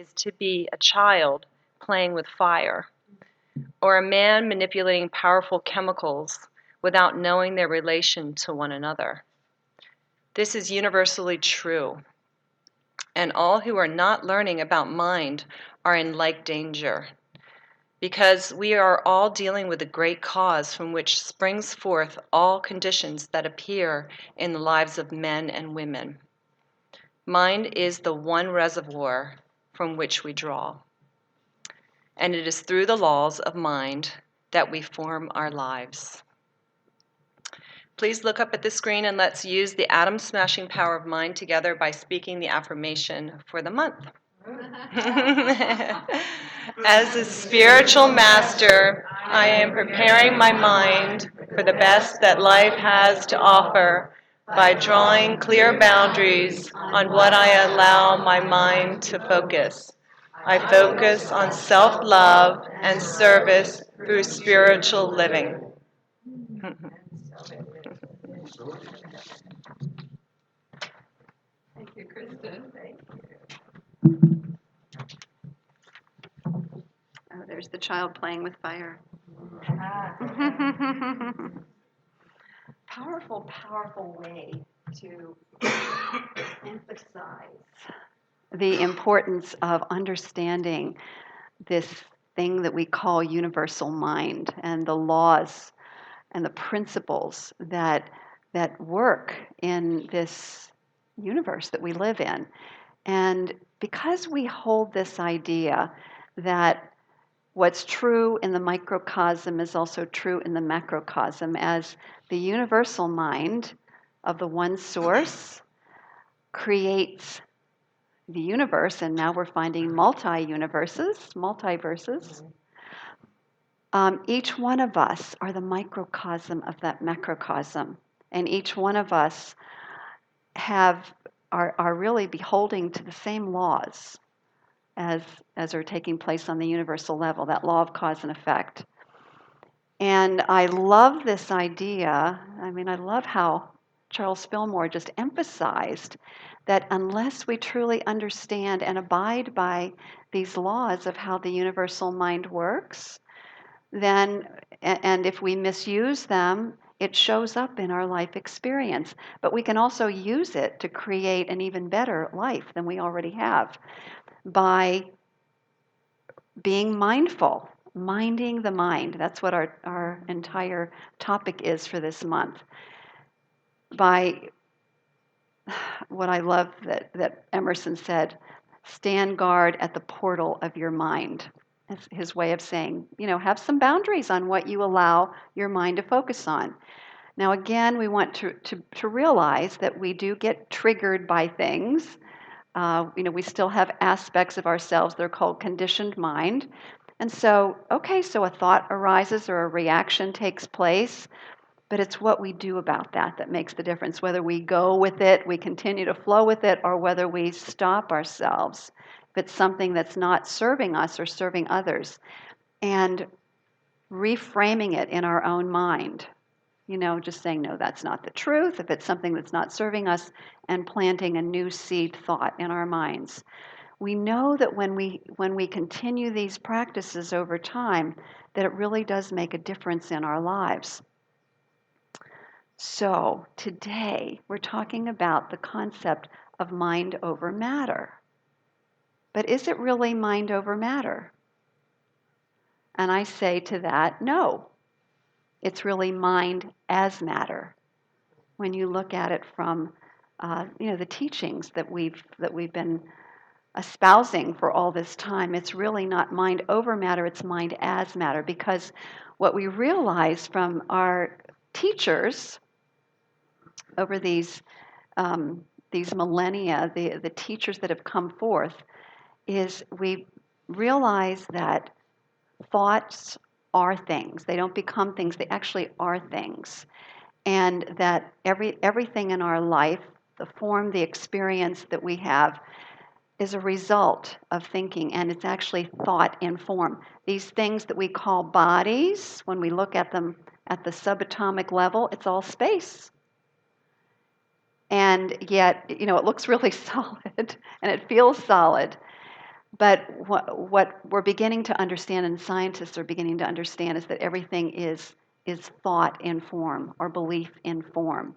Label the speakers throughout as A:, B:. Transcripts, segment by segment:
A: is to be a child playing with fire, or a man manipulating powerful chemicals without knowing their relation to one another. This is universally true, and all who are not learning about mind are in like danger, because we are all dealing with a great cause from which springs forth all conditions that appear in the lives of men and women. Mind is the one reservoir from which we draw, and it is through the laws of mind that we form our lives. Please look up at the screen and let's use the atom-smashing power of mind together by speaking the affirmation for the month. As a spiritual master, I am preparing my mind for the best that life has to offer by drawing clear boundaries on what I allow my mind to focus. I focus on self-love and service through spiritual living.
B: Thank you, Kristen. Oh, there's the child playing with fire. Powerful, powerful way to emphasize the importance of understanding this thing that we call universal mind and the laws and the principles that work in this universe that we live in. And because we hold this idea that what's true in the microcosm is also true in the macrocosm, as the universal mind of the one source creates the universe, and now we're finding multi-universes, multiverses. Each one of us are the microcosm of that macrocosm, and each one of us are really beholding to the same laws as are taking place on the universal level, that law of cause and effect. And I love this idea. I mean, I love how Charles Fillmore just emphasized that unless we truly understand and abide by these laws of how the universal mind works, then, and if we misuse them, it shows up in our life experience. But we can also use it to create an even better life than we already have by being mindful, minding the mind. That's what our entire topic is for this month. By what I love that Emerson said, stand guard at the portal of your mind. That's his way of saying, have some boundaries on what you allow your mind to focus on. Now, again, we want to realize that we do get triggered by things. We still have aspects of ourselves that are called conditioned mind. And so a thought arises or a reaction takes place, but it's what we do about that makes the difference. Whether we go with it, we continue to flow with it, or whether we stop ourselves if it's something that's not serving us or serving others. And reframing it in our own mind. Just saying, no, that's not the truth. If it's something that's not serving us, and planting a new seed thought in our minds. We know that when we continue these practices over time, that it really does make a difference in our lives. So today we're talking about the concept of mind over matter. But is it really mind over matter? And I say to that, no. It's really mind as matter. When you look at it from the teachings that we've been espousing for all this time, it's really not mind over matter, it's mind as matter. Because what we realize from our teachers over these millennia, the teachers that have come forth, is we realize that thoughts are things. They don't become things, they actually are things. And that everything in our life, the form, the experience that we have, is a result of thinking, and it's actually thought in form. These things that we call bodies, when we look at them at the subatomic level, it's all space. And yet, it looks really solid, and it feels solid. But what we're beginning to understand, and scientists are beginning to understand, is that everything is thought in form or belief in form.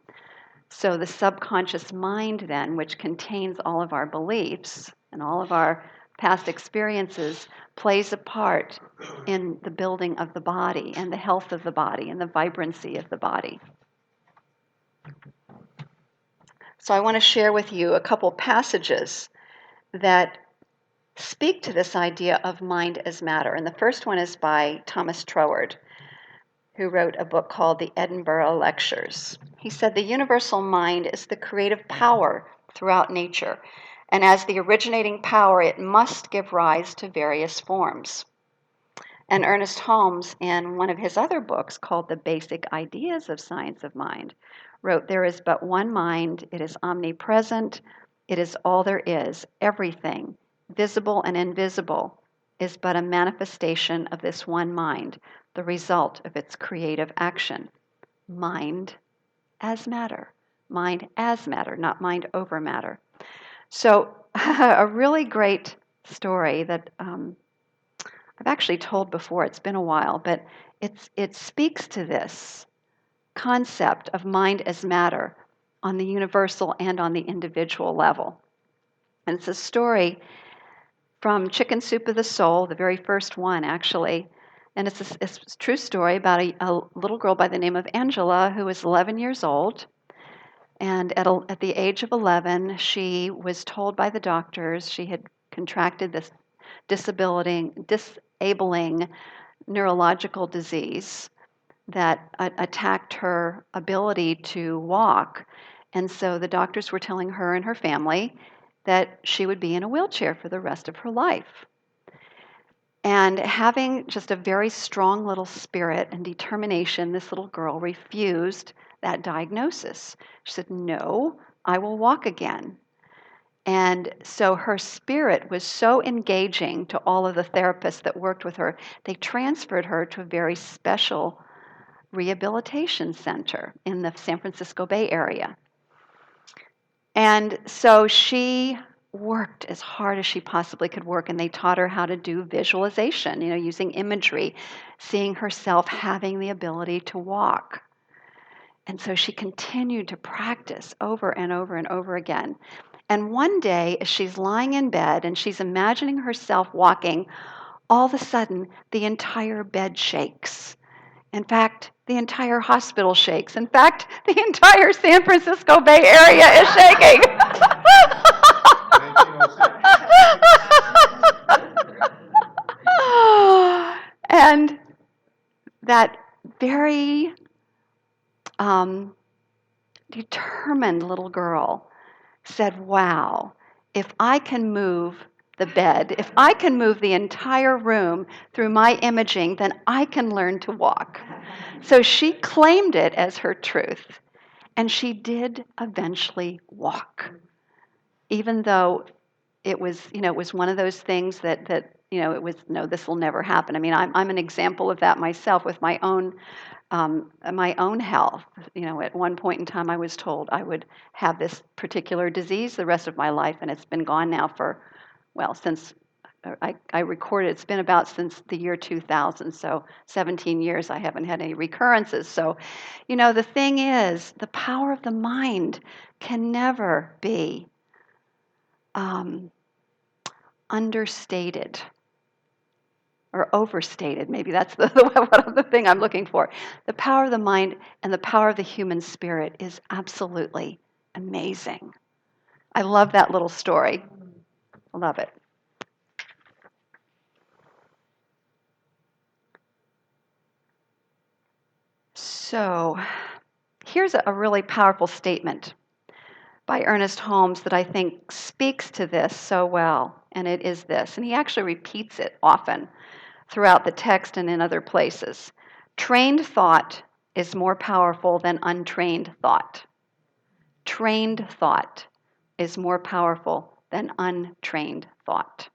B: So the subconscious mind then, which contains all of our beliefs and all of our past experiences, plays a part in the building of the body and the health of the body and the vibrancy of the body. So I want to share with you a couple passages that speak to this idea of mind as matter. And the first one is by Thomas Troward, who wrote a book called The Edinburgh Lectures. He said, "The universal mind is the creative power throughout nature, and as the originating power, it must give rise to various forms." And Ernest Holmes, in one of his other books called The Basic Ideas of Science of Mind, wrote, "There is but one mind. It is omnipresent. It is all there is. Everything, visible and invisible, is but a manifestation of this one mind, the result of its creative action." Mind as matter. Mind as matter, not mind over matter. So, a really great story that I've actually told before. It's been a while, but it speaks to this concept of mind as matter on the universal and on the individual level. And it's a story from Chicken Soup of the Soul, the very first one, actually. And it's a true story about a little girl by the name of Angela who was 11 years old. And at the age of 11, she was told by the doctors she had contracted this disabling neurological disease that attacked her ability to walk. And so the doctors were telling her and her family that she would be in a wheelchair for the rest of her life. And having just a very strong little spirit and determination, this little girl refused that diagnosis. She said, "No, I will walk again." And so her spirit was so engaging to all of the therapists that worked with her, they transferred her to a very special rehabilitation center in the San Francisco Bay Area. And so she worked as hard as she possibly could work, and they taught her how to do visualization, using imagery, seeing herself having the ability to walk. And so she continued to practice over and over and over again. And one day, as she's lying in bed and she's imagining herself walking, all of a sudden, the entire bed shakes. In fact, the entire hospital shakes. In fact, the entire San Francisco Bay Area is shaking. And that very determined little girl said, "Wow, if I can move the bed, if I can move the entire room through my imaging, then I can learn to walk." So she claimed it as her truth, and she did eventually walk, even though it was one of those things that it was, no, this will never happen. I mean, I'm an example of that myself with my own health. At one point in time, I was told I would have this particular disease the rest of my life, and it's been gone now for, since I recorded, it's been about since the year 2000, so 17 years I haven't had any recurrences. So, the thing is, the power of the mind can never be understated or overstated. Maybe that's the thing I'm looking for. The power of the mind and the power of the human spirit is absolutely amazing. I love that little story. I love it. So here's a really powerful statement by Ernest Holmes that I think speaks to this so well, and it is this, and he actually repeats it often throughout the text and in other places. Trained thought is more powerful than untrained thought. Trained thought is more powerful than untrained thought.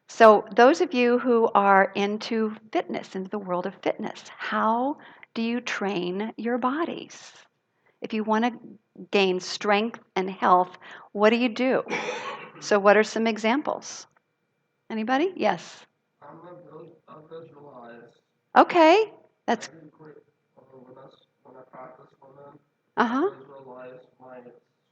B: So those of you who are into fitness, into the world of fitness, how do you train your bodies? If you want to gain strength and health, what do you do? So what are some examples? Anybody? Yes.
C: I'm a visualize.
B: Okay. That's
C: When I practice swimming,
B: uh-huh.
C: visualize my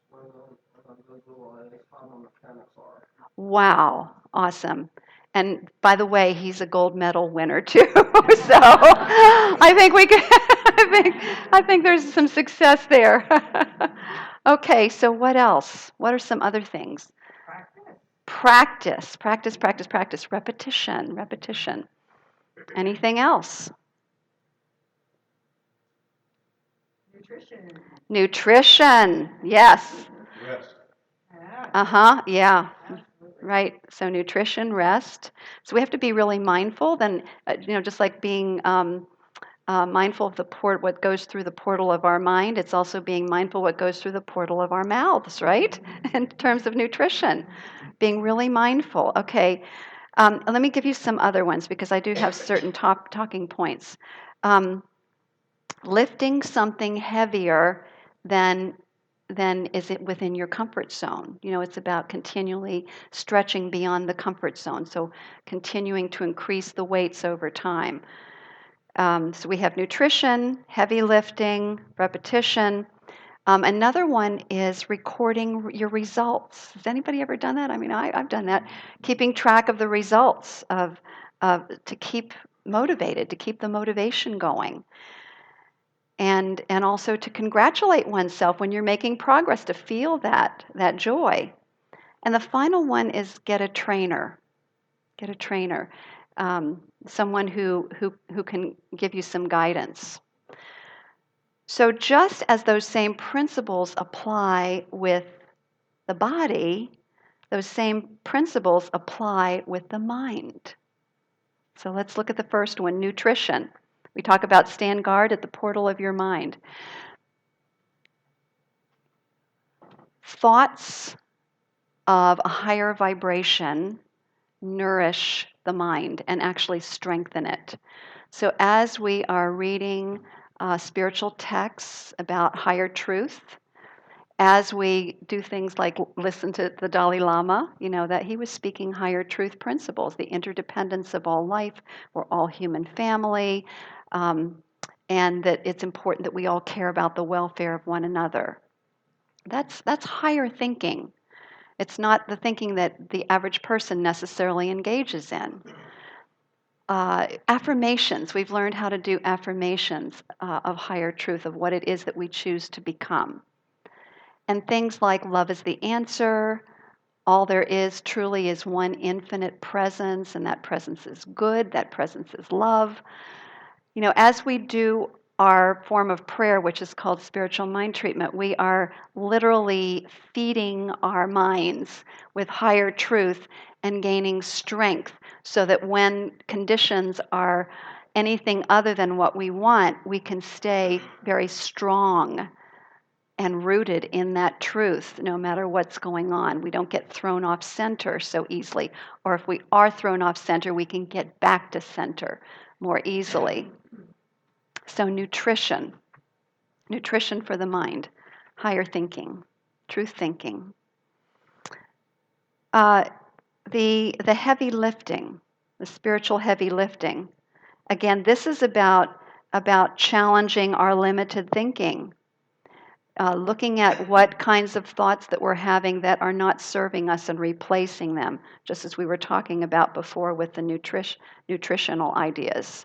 C: swimming and I visualize how the mechanics are.
B: Wow. Awesome. And by the way, he's a gold medal winner too. So I think we could I think there's some success there. Okay, so what else? What are some other things? Practice, practice, practice, practice, repetition, repetition. Anything else? Nutrition, yes.
C: Rest.
B: Uh-huh, yeah. Right. So nutrition, rest. So we have to be really mindful. Then, just like being mindful of what goes through the portal of our mind, it's also being mindful what goes through the portal of our mouths, right? In terms of nutrition, being really mindful. Okay. Let me give you some other ones because I do have certain talking points. Um, Lifting something heavier than is it within your comfort zone. It's about continually stretching beyond the comfort zone, so continuing to increase the weights over time. So we have nutrition, heavy lifting, repetition. Another one is recording your results. Has anybody ever done that? I mean, I've done that. Keeping track of the results to keep motivated, to keep the motivation going. And also to congratulate oneself when you're making progress, to feel that joy. And the final one is get a trainer. Get a trainer, someone who can give you some guidance. So just as those same principles apply with the body, those same principles apply with the mind. So let's look at the first one, nutrition. We talk about stand guard at the portal of your mind. Thoughts of a higher vibration nourish the mind and actually strengthen it. So, as we are reading spiritual texts about higher truth, as we do things like listen to the Dalai Lama, that he was speaking higher truth principles, the interdependence of all life, we're all human family, and that it's important that we all care about the welfare of one another. That's higher thinking. It's not the thinking that the average person necessarily engages in. Affirmations, we've learned how to do affirmations of higher truth, of what it is that we choose to become. And things like love is the answer, all there is truly is one infinite presence, and that presence is good, that presence is love. As we do our form of prayer, which is called spiritual mind treatment, we are literally feeding our minds with higher truth and gaining strength so that when conditions are anything other than what we want, we can stay very strong and rooted in that truth no matter what's going on. We don't get thrown off center so easily. Or if we are thrown off center, we can get back to center more easily. So nutrition for the mind, higher thinking, truth thinking. The heavy lifting, the spiritual heavy lifting. Again, this is about challenging our limited thinking, looking at what kinds of thoughts that we're having that are not serving us and replacing them, just as we were talking about before with the nutritional ideas.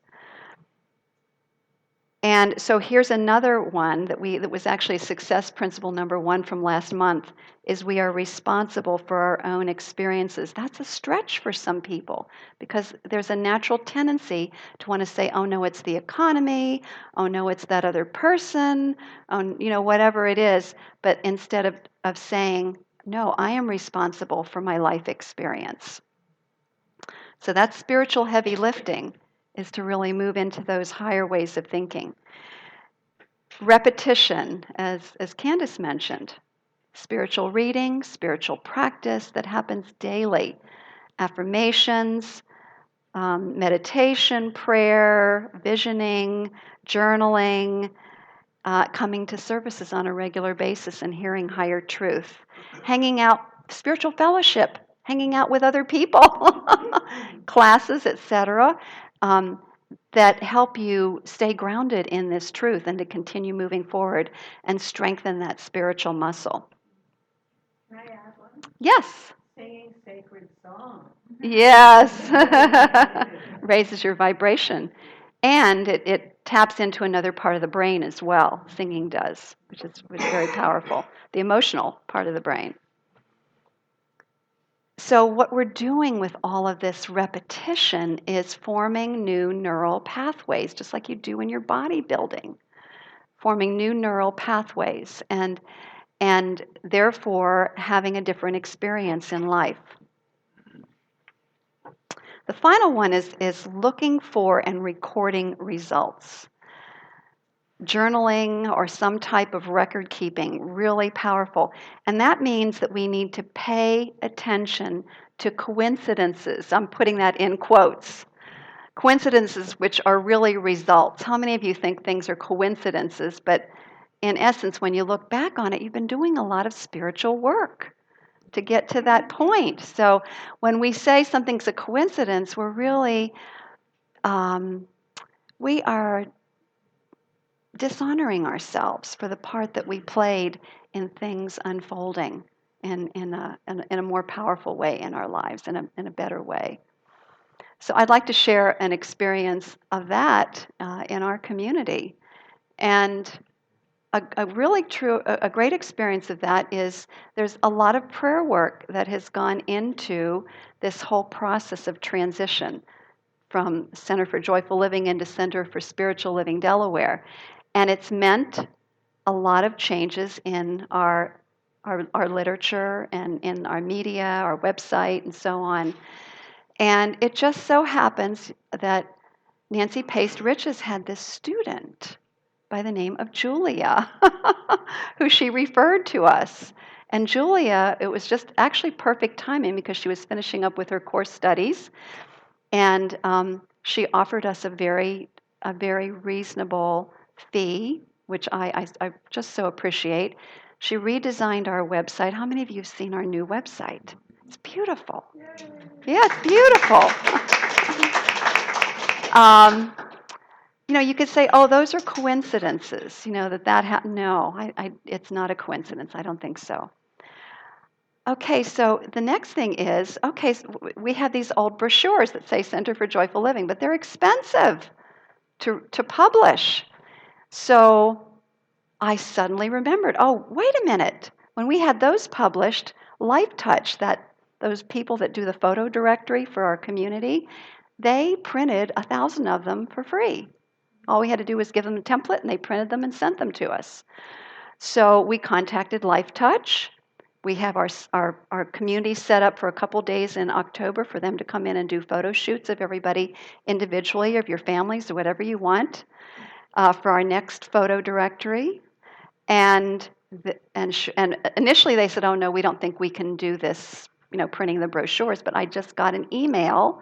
B: And so here's another one that was actually success principle number 1 from last month, is we are responsible for our own experiences. That's a stretch for some people because there's a natural tendency to want to say, oh no, it's the economy, oh no, it's that other person, oh, whatever it is. But instead of saying, no, I am responsible for my life experience. So that's spiritual heavy lifting, is to really move into those higher ways of thinking. Repetition, as Candace mentioned, spiritual reading, spiritual practice that happens daily, affirmations, meditation, prayer, visioning, journaling, coming to services on a regular basis and hearing higher truth, hanging out, spiritual fellowship, hanging out with other people, classes, etc., um, that help you stay grounded in this truth and to continue moving forward and strengthen that spiritual muscle.
D: Can I add one?
B: Yes.
D: Singing sacred songs.
B: Yes. Raises your vibration. And it taps into another part of the brain as well. Singing does, which is very powerful. The emotional part of the brain. So what we're doing with all of this repetition is forming new neural pathways, just like you do in your bodybuilding. Forming new neural pathways and therefore having a different experience in life. The final one is looking for and recording results. Journaling or some type of record keeping, really powerful. And that means that we need to pay attention to coincidences. I'm putting that in quotes. Coincidences which are really results. How many of you think things are coincidences? But in essence, when you look back on it, you've been doing a lot of spiritual work to get to that point. So when we say something's a coincidence, we're really, we are dishonoring ourselves for the part that we played in things unfolding in a more powerful way in our lives, in a better way. So I'd like to share an experience of that in our community. And a really true, a great experience of that is there's a lot of prayer work that has gone into this whole process of transition from Center for Joyful Living into Center for Spiritual Living Delaware. And it's meant a lot of changes in our literature and in our media, our website, and so on. And it just so happens that Nancy Pace Riches had this student by the name of Julia, who she referred to us. And Julia, it was just actually perfect timing because she was finishing up with her course studies. And she offered us a very reasonable fee, which I just so appreciate. She redesigned our website. How many of you have seen our new website? It's beautiful. Yeah, it's beautiful. You could say, oh, those are coincidences, that happened. No, it's not a coincidence. I don't think so. Okay, so the next thing is, okay, so we have these old brochures that say Center for Joyful Living, but they're expensive to publish. So I suddenly remembered, oh, wait a minute. When we had those published, Life Touch, those people that do the photo directory for our community, they printed 1,000 of them for free. All we had to do was give them a template, and they printed them and sent them to us. So we contacted Life Touch. We have our community set up for a couple days in October for them to come in and do photo shoots of everybody individually, of your families, or whatever you want, for our next photo directory. And initially they said, oh, no, we don't think we can do this, printing the brochures. But I just got an email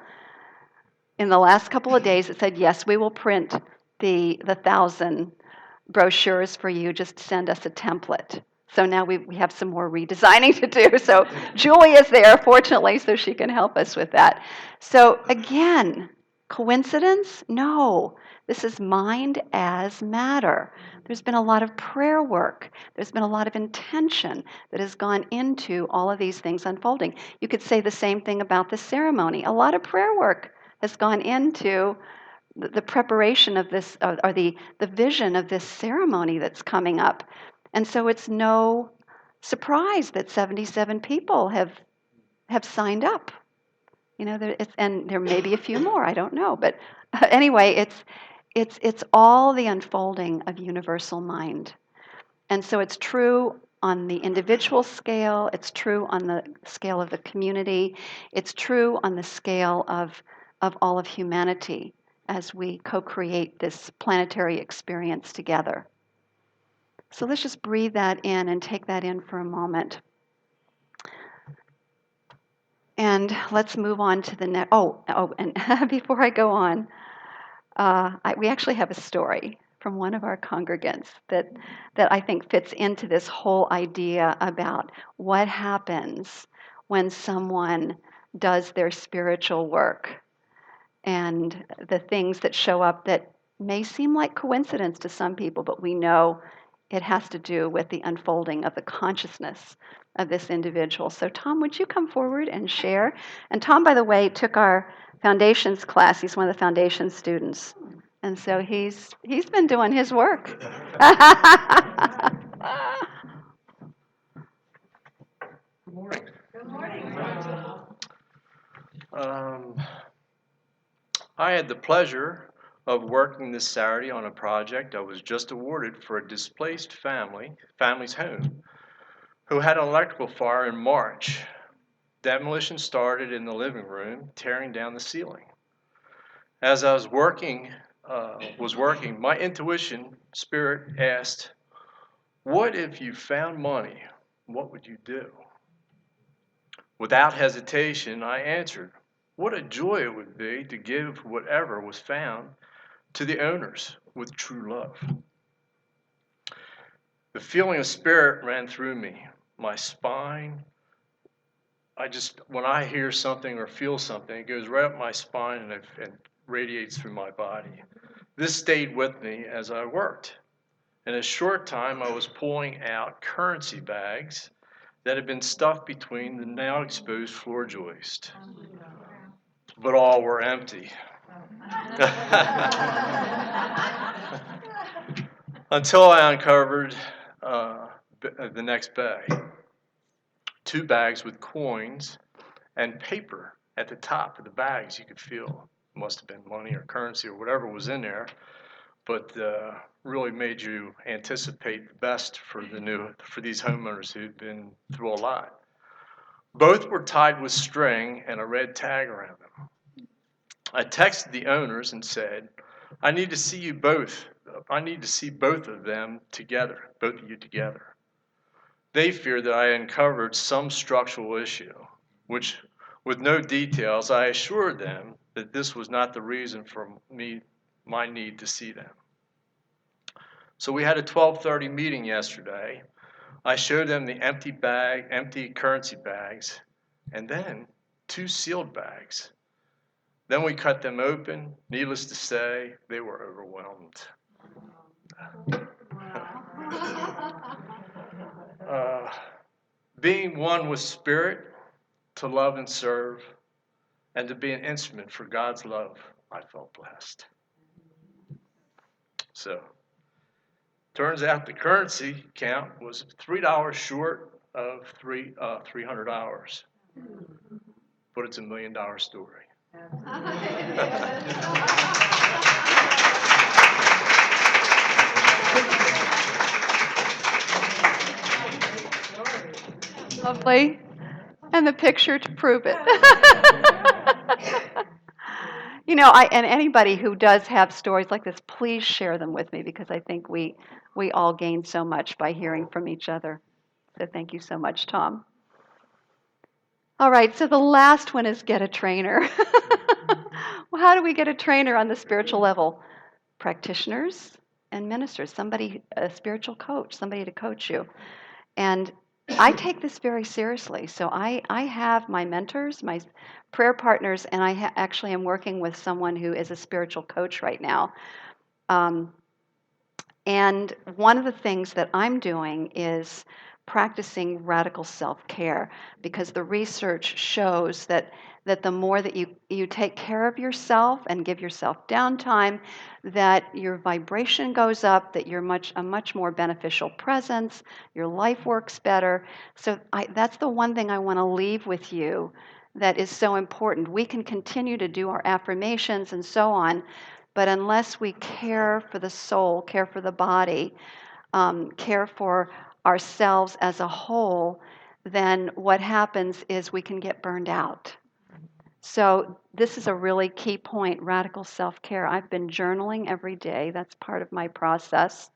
B: in the last couple of days that said, yes, we will print the 1,000 brochures for you. Just send us a template. So now we have some more redesigning to do. So Julie is there, fortunately, so she can help us with that. So again, coincidence? No. This is mind as matter. There's been a lot of prayer work. There's been a lot of intention that has gone into all of these things unfolding. You could say the same thing about the ceremony. A lot of prayer work has gone into the preparation of this, or the vision of this ceremony that's coming up. And so it's no surprise that 77 people have signed up. And there may be a few more, I don't know. But anyway, it's all the unfolding of universal mind. And so it's true on the individual scale, it's true on the scale of the community, it's true on the scale of all of humanity as we co-create this planetary experience together. So let's just breathe that in and take that in for a moment. And let's move on to the next. And before I go on, we actually have a story from one of our congregants that I think fits into this whole idea about what happens when someone does their spiritual work, and the things that show up that may seem like coincidence to some people, but we know it has to do with the unfolding of the consciousness of this individual. So Tom, would you come forward and share? And Tom, by the way, took our foundations class. He's one of the foundation students. And so he's been doing his work.
C: Good morning.
D: Good morning.
C: I had the pleasure of working this Saturday on a project I was just awarded for a displaced family's home, who had an electrical fire in March. Demolition started in the living room, tearing down the ceiling. As I was working, my intuition spirit asked, "What if you found money? What would you do?" Without hesitation, I answered, "What a joy it would be to give whatever was found to the owners with true love." The feeling of spirit ran through me, my spine. When I hear something or feel something, it goes right up my spine and radiates through my body. This stayed with me as I worked. In a short time, I was pulling out currency bags that had been stuffed between the now exposed floor joists, but all were empty. Until I uncovered the next bag. 2 bags with coins and paper at the top of the bags. You could feel it must have been money or currency or whatever was in there, but really made you anticipate the best for these homeowners who'd been through a lot. Both were tied with string and a red tag around them. I texted the owners and said, I need to see you both. I need to see both of them together, both of you together. They feared that I had uncovered some structural issue, which, with no details, I assured them that this was not the reason for my need to see them. So we had a 12:30 meeting yesterday. I showed them the empty currency bags, and then 2 sealed bags. Then we cut them open. Needless to say, they were overwhelmed. Being one with spirit, to love and serve, and to be an instrument for God's love, I felt blessed. So, turns out the currency count was $3 short of $300, but it's $1 million story.
B: Lovely. And the picture to prove it. And anybody who does have stories like this, please share them with me, because I think we all gain so much by hearing from each other. So thank you so much, Tom. All right, so the last one is get a trainer. Well, how do we get a trainer on the spiritual level? Practitioners and ministers, a spiritual coach, somebody to coach you. And I take this very seriously. So I have my mentors, my prayer partners, and I actually am working with someone who is a spiritual coach right now. And one of the things that I'm doing is practicing radical self-care, because the research shows that the more that you take care of yourself and give yourself downtime, that your vibration goes up, that you're a much more beneficial presence, your life works better. So that's the one thing I want to leave with you that is so important. We can continue to do our affirmations and so on, but unless we care for the soul, care for the body, care for ourselves as a whole, then what happens is we can get burned out. So this is a really key point, radical self-care. I've been journaling every day. That's part of my process.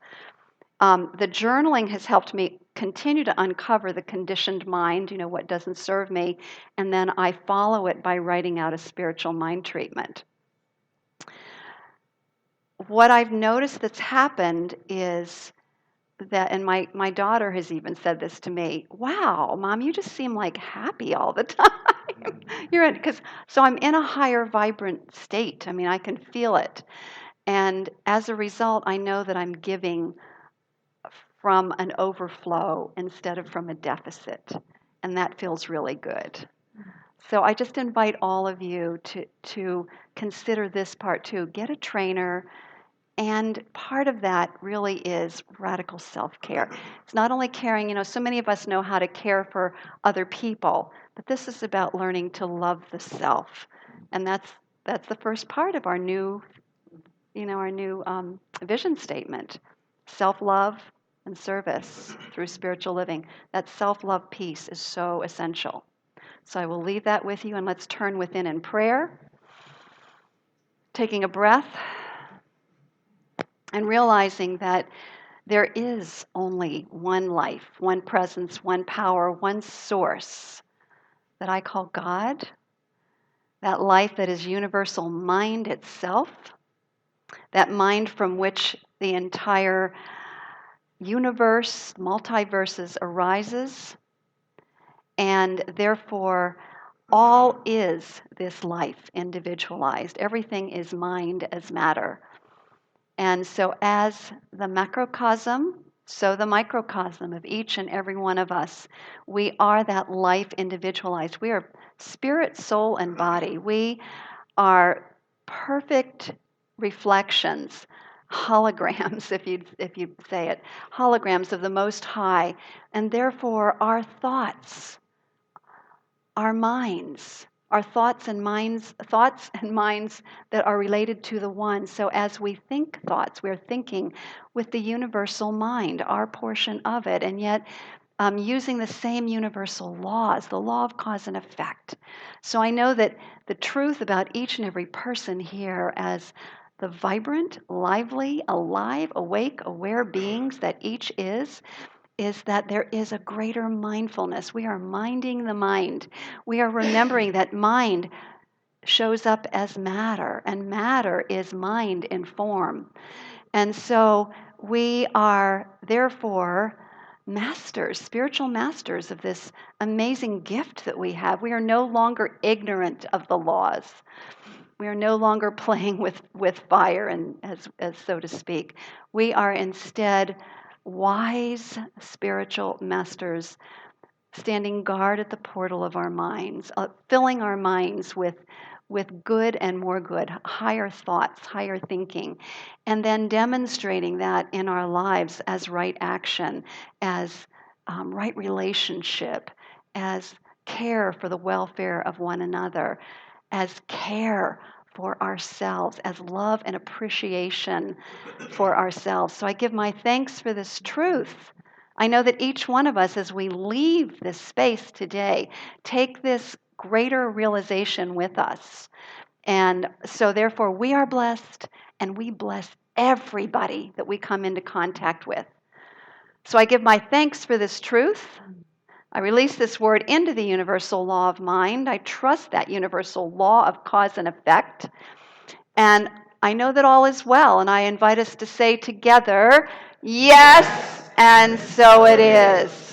B: The journaling has helped me continue to uncover the conditioned mind, what doesn't serve me, and then I follow it by writing out a spiritual mind treatment. What I've noticed that's happened is and my daughter has even said this to me. Wow, Mom, you just seem like happy all the time. So I'm in a higher vibrant state. I mean, I can feel it. And as a result, I know that I'm giving from an overflow instead of from a deficit. And that feels really good. So I just invite all of you to consider this part too. Get a trainer. And part of that really is radical self-care. It's not only caring, so many of us know how to care for other people, but this is about learning to love the self. And that's the first part of our new vision statement. Self-love and service through spiritual living. That self-love piece is so essential. So I will leave that with you, and let's turn within in prayer. Taking a breath and realizing that there is only one life, one presence, one power, one source that I call God. That life that is universal mind itself. That mind from which the entire universe, multiverses arises. And therefore, all is this life individualized. Everything is mind as matter. And so as the macrocosm, so the microcosm of each and every one of us, we are that life individualized. We are spirit, soul, and body. We are perfect reflections, holograms, if you say it, holograms of the Most High. And therefore, our thoughts, our minds, our thoughts and minds that are related to the one. So as we think thoughts, we're thinking with the universal mind, our portion of it, and yet using the same universal laws, the law of cause and effect. So I know that the truth about each and every person here as the vibrant, lively, alive, awake, aware beings that each is that there is a greater mindfulness. We are minding the mind. We are remembering that mind shows up as matter, and matter is mind in form. And so we are therefore masters, spiritual masters of this amazing gift that we have. We are no longer ignorant of the laws. We are no longer playing with fire, and as so to speak. We are instead wise spiritual masters standing guard at the portal of our minds, filling our minds with good and more good, higher thoughts, higher thinking, and then demonstrating that in our lives as right action, as right relationship, as care for the welfare of one another, as care for ourselves, as love and appreciation for ourselves. So I give my thanks for this truth. I know that each one of us, as we leave this space today, take this greater realization with us. And so therefore we are blessed, and we bless everybody that we come into contact with. So I give my thanks for this truth. I release this word into the universal law of mind. I trust that universal law of cause and effect. And I know that all is well, and I invite us to say together, yes, and so it is.